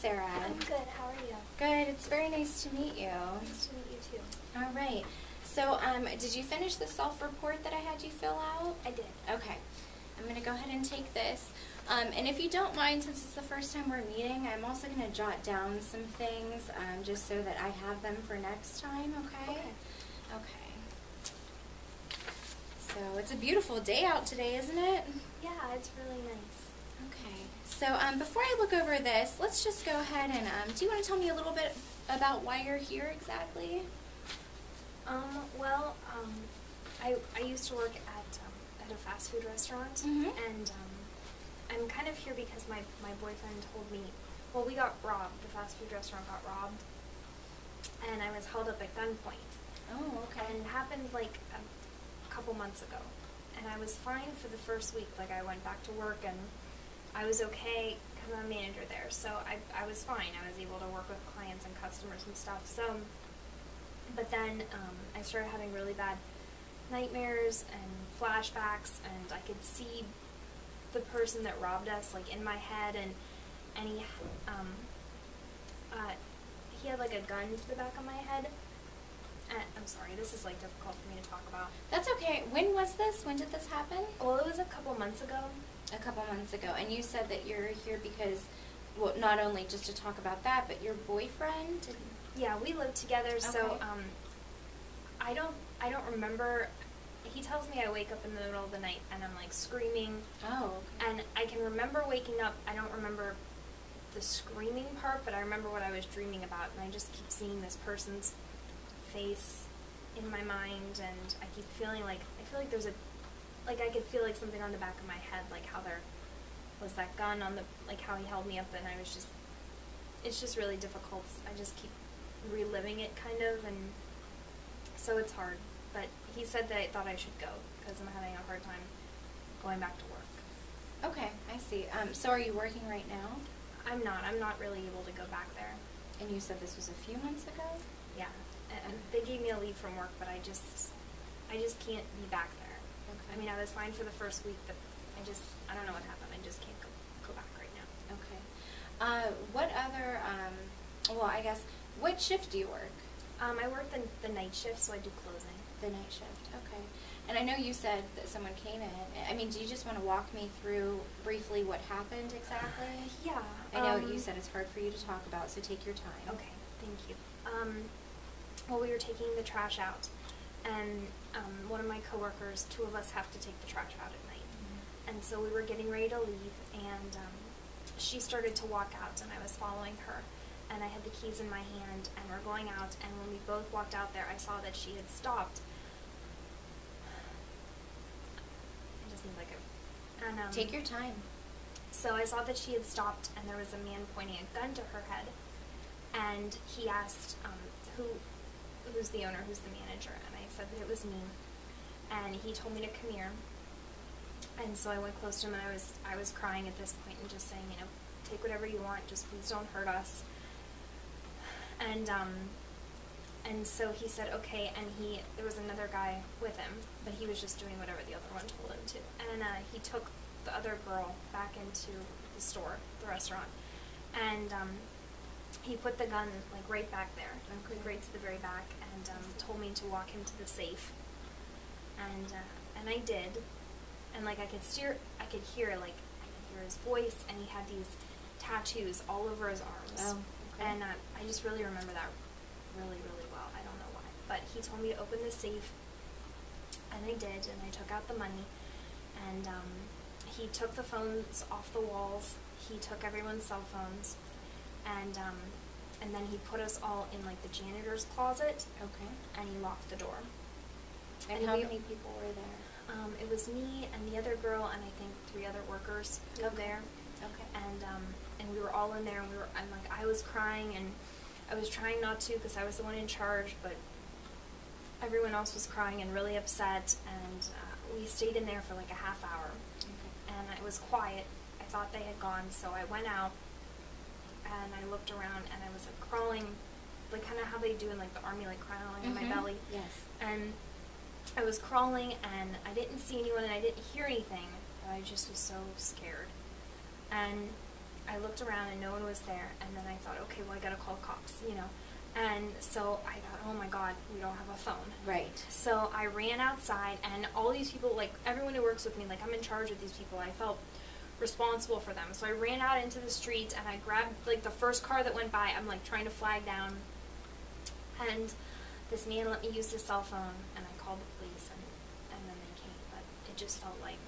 Sarah? I'm good. How are you? Good. It's very nice to meet you. Nice to meet you too. All right. So, did you finish the self-report that I had you fill out? I did. Okay. I'm going to go ahead and take this. And if you don't mind, since it's the first time we're meeting, I'm also going to jot down some things just so that I have them for next time, okay? Okay. Okay. So, it's a beautiful day out today, isn't it? Yeah, it's really nice. Okay. So, before I look over this, let's just go ahead and, do you want to tell me a little bit about why you're here exactly? Well, I used to work at a fast food restaurant, and I'm kind of here because my boyfriend told me, well, we got robbed. The fast food restaurant got robbed, and I was held up at gunpoint. Oh, okay. And it happened like a couple months ago, and I was fine for the first week. Like, I went back to work and I was okay because I'm a manager there, so I was fine. I was able to work with clients and customers and stuff. So, but then I started having really bad nightmares and flashbacks, and I could see the person that robbed us like in my head, and he had like a gun to the back of my head. I'm sorry, this is like difficult for me to talk about. That's okay. When was this? When did this happen? Well, it was a couple months ago. A couple months ago. And you said that you're here because, well, not only just to talk about that, but your boyfriend? Yeah, we live together, so Okay. I don't remember. He tells me I wake up in the middle of the night and I'm like screaming. Oh, okay. And I can remember waking up. I don't remember the screaming part, but I remember what I was dreaming about, and I just keep seeing this person's face in my mind, and I keep feeling like, I feel like there's I could feel like something on the back of my head, like how there was that gun on like how he held me up, and I was just, it's just really difficult. I just keep reliving it kind of, and so it's hard. But he said that I thought I should go because I'm having a hard time going back to work. Okay, I see. So are you working right now? I'm not really able to go back there. And you said this was a few months ago? Yeah, and they gave me a leave from work, but I just can't be back there. Okay. I mean, I was fine for the first week, but I don't know what happened. I just can't go back right now. Okay. What other, well, I guess, what shift do you work? I work the night shift, so I do closing. The night shift, okay. And I know you said that someone came in. I mean, do you just want to walk me through briefly what happened exactly? Yeah. I know you said it's hard for you to talk about, so take your time. Okay, thank you. Well, we were taking the trash out, and one of my coworkers, two of us have to take the trash out at night. And so we were getting ready to leave, and she started to walk out, and I was following her. And I had the keys in my hand, and we're going out, and when we both walked out there, I saw that she had stopped. I just need like a... And, Take your time. So I saw that she had stopped, and there was a man pointing a gun to her head, and he asked, who's the owner, who's the manager, and I said that it was me, and he told me to come here, and so I went close to him, and I was crying at this point, and just saying, you know, take whatever you want, just please don't hurt us. And so he said, okay, and there was another guy with him, but he was just doing whatever the other one told him to. And he took the other girl back into the store, the restaurant, and he put the gun like right back there, right to the very back, and told me to walk him to the safe. And I did, and like I could hear his voice, and he had these tattoos all over his arms. Oh, okay. And I just really remember that really, really well. I don't know why. But he told me to open the safe, and I did, and I took out the money, and he took the phones off the walls. He took everyone's cell phones, and then he put us all in like the janitor's closet. Okay. And he locked the door. And how many people were there? It was me and the other girl, and I think 3 other workers who were there. Okay. And we were all in there, and I was crying, and I was trying not to because I was the one in charge, but everyone else was crying and really upset, and we stayed in there for like a half hour. Okay. And it was quiet. I thought they had gone, so I went out, and I looked around, and I was like crawling, like kind of how they do in like the army, like crawling on my belly. Yes. And I was crawling, and I didn't see anyone, and I didn't hear anything, but I just was so scared. And I looked around and no one was there, and then I thought, okay, well, I gotta call cops, you know. And so I thought, oh my God, we don't have a phone. Right. So I ran outside, and all these people, like, everyone who works with me, like, I'm in charge of these people. I felt responsible for them. So I ran out into the street, and I grabbed, like, the first car that went by. I'm, like, trying to flag down. And this man let me use his cell phone, and I called the police, and then they came. But it just felt like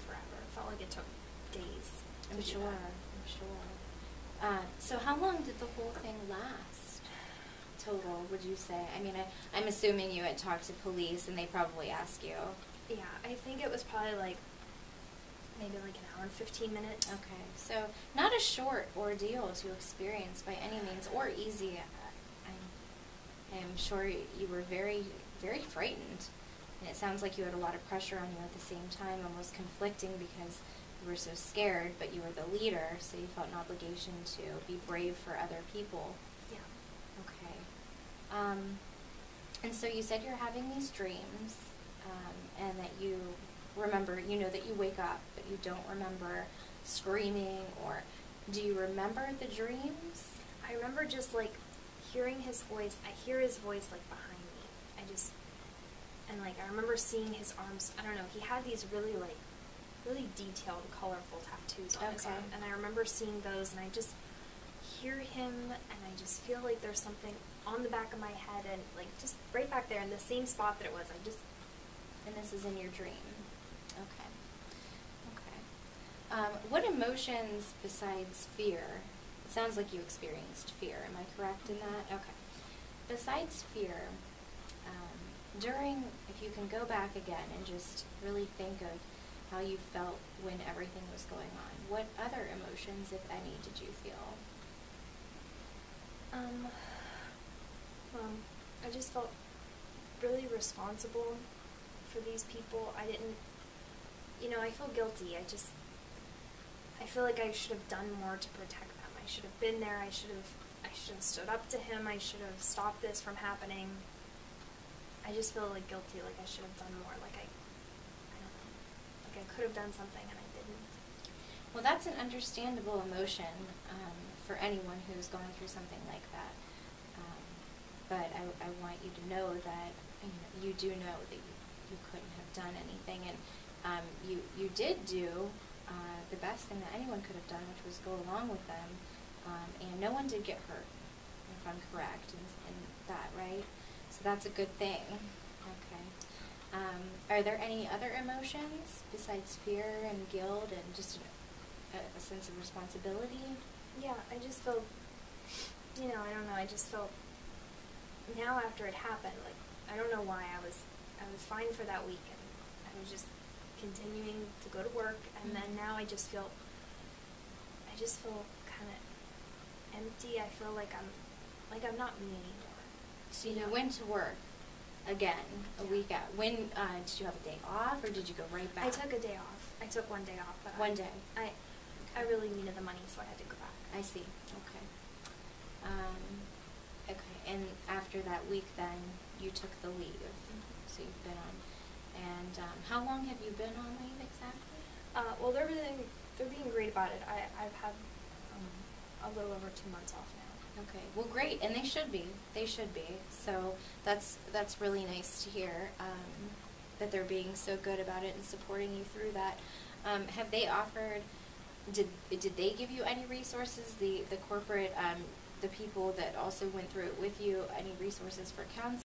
forever. It felt like it took days. I'm sure. So how long did the whole thing last? Total, would you say? I mean, I'm assuming you had talked to police, and they probably asked you. Yeah, I think it was probably like maybe like an hour and 15 minutes. Okay, so not a short ordeal to experience by any means, or easy. I'm sure you were very, very frightened, and it sounds like you had a lot of pressure on you at the same time, almost conflicting because you were so scared, but you were the leader, so you felt an obligation to be brave for other people. Yeah. Okay. And so you said you're having these dreams, and that you remember, you know that you wake up, but you don't remember screaming, or do you remember the dreams? I remember just like hearing his voice. I hear his voice like behind me. And like I remember seeing his arms. I don't know. He had these really detailed, colorful tattoos on his arm, and I remember seeing those, and I just hear him, and I just feel like there's something on the back of my head, and like just right back there in the same spot that it was. And this is in your dream. Okay. What emotions besides fear? It sounds like you experienced fear. Am I correct in that? Okay. Besides fear, if you can go back again and just really think of how you felt when everything was going on, what other emotions, if any, did you feel? I just felt really responsible for these people. I didn't, I feel guilty. I feel like I should have done more to protect them. I should have been there. I should have stood up to him. I should have stopped this from happening. I just feel like guilty, like I should have done more. Like I don't know. Like I could have done something and I didn't. Well, that's an understandable emotion for anyone who's going through something like that. But I want you to know that you do know that you couldn't have done anything, and you did do the best thing that anyone could have done, which was go along with them, and no one did get hurt, if I'm correct in that, right? So that's a good thing. Okay. Are there any other emotions besides fear and guilt and just a sense of responsibility? Yeah, I just felt, I don't know, I just felt, now after it happened, like, I don't know why, I was fine for that week, and I was just continuing to go to work, and then now I just feel kind of empty. I feel like I'm not me anymore. So you went to work again a week out. When did you have a day off, or did you go right back? I took a day off. I took one day off, but one day. I really needed the money, so I had to go back. I see. Okay. Okay. And after that week, then you took the leave. So you've been on. And how long have you been on leave exactly? Well, they're being great about it. I've had a little over 2 months off now. Okay. Well, great, and they should be. They should be. So that's really nice to hear that they're being so good about it and supporting you through that. Have they offered? Did they give you any resources? The corporate, the people that also went through it with you, any resources for counseling?